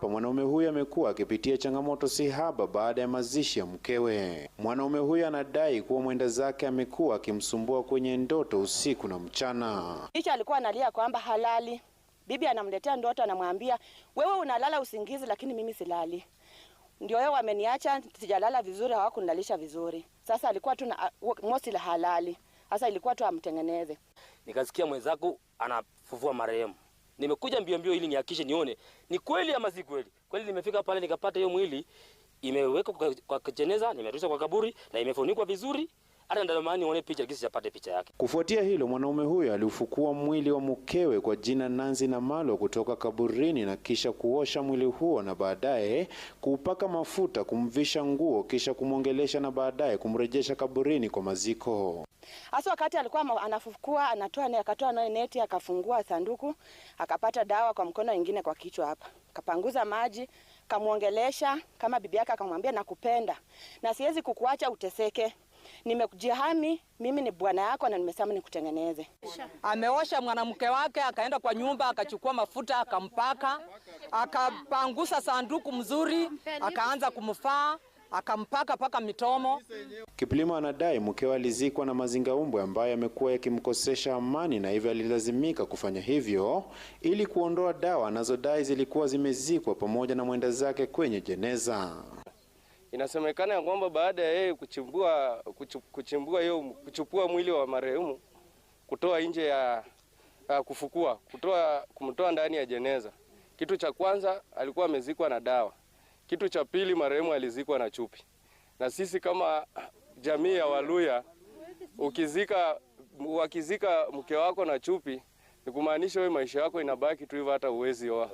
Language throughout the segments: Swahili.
Mwanaume huyu amekuwa akipitia changamoto si haba baada ya mazishi ya mkewe. Mwanaume huyu anadai kuwa mwenda zake amekuwa akimsumbua kwenye ndoto usiku na mchana. Kisha alikuwa analia kwamba halali. Bibi anamletea ndoto, anamwambia wewe unalala usingizi lakini mimi silali. Ndio wewe wameniacha sijalala vizuri, hawakunilalisha vizuri. Sasa alikuwa tu na mosi la halali. Sasa ilikuwa tu amtengeneze. Nikasikia mwenzako anafufua marehemu. Nimekuja mbio mbio ili nihakikishe nione ni kweli ama si kweli. Kweli nimefika pale nikapata hiyo mwili imewekwa kwa jeneza, nimerudishwa kwa kaburi na imefunikwa vizuri. Hata ndani nione picha kisi chapate picha yake. Kufuatia hilo, mwanaume huyo aliufukua mwili wa mkewe kwa jina Nancy Namalo kutoka kaburini na kisha kuosha mwili huo na baadaye kuupaka mafuta, kumvisha nguo, kisha kumwongelesha na baadaye kumrejesha kaburini kwa maziko. Hasa wakati alikuwa anafukua, akatoa neti, akafungua sanduku, akapata dawa kwa mkono mwingine kwa kichwa hapa. Kapanguza maji, kamuongelesha kama bibi yake, akamwambia nakupenda na siwezi kukuacha uteseke. Nimekujihami, mimi ni bwana yako na nimesema nikutengeneze. Ameosha mwanamke wake, akaenda kwa nyumba, akachukua mafuta, akampaka, akapangusa sanduku mzuri, akaanza kumfaa, akampaka paka mitomo. Kiplimo anadai mkewe alizikwa na mazingaumbwe ambayo amekuwa yakimkosesha amani na hivyo alilazimika kufanya hivyo ili kuondoa dawa anazodai zilikuwa zimezikwa pamoja na mwenda zake kwenye jeneza. Inasemekana ya kwamba baada ya yeye kuchupua mwili wa marehemu, kutoa nje ya kumtoa ndani ya jeneza. Kitu cha kwanza alikuwa amezikwa na dawa. Kitu cha pili marehemu alizikwa na chupi. Na sisi kama jamii ya Waluya, wakizika mke wako na chupi, ni kumaanisha wewe maisha yako inabaki tu hivyo, hata uwezi oa.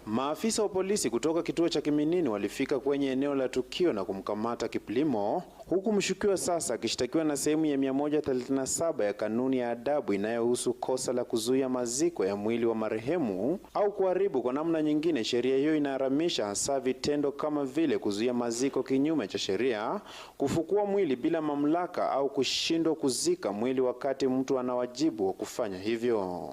Maafisa wa polisi kutoka kituo cha Kiminini walifika kwenye eneo la tukio na kumkamata Kiplimo, huku mshukiwa sasa akishtakiwa na sehemu ya 137 ya kanuni ya adabu inayohusu kosa la kuzuia maziko ya mwili wa marehemu au kuharibu kwa namna nyingine. Sheria hiyo inaharamisha hasa vitendo kama vile kuzuia maziko kinyume cha sheria, kufukua mwili bila mamlaka au kushindwa kuzika mwili wakati mtu ana wajibu wa kufanya hivyo.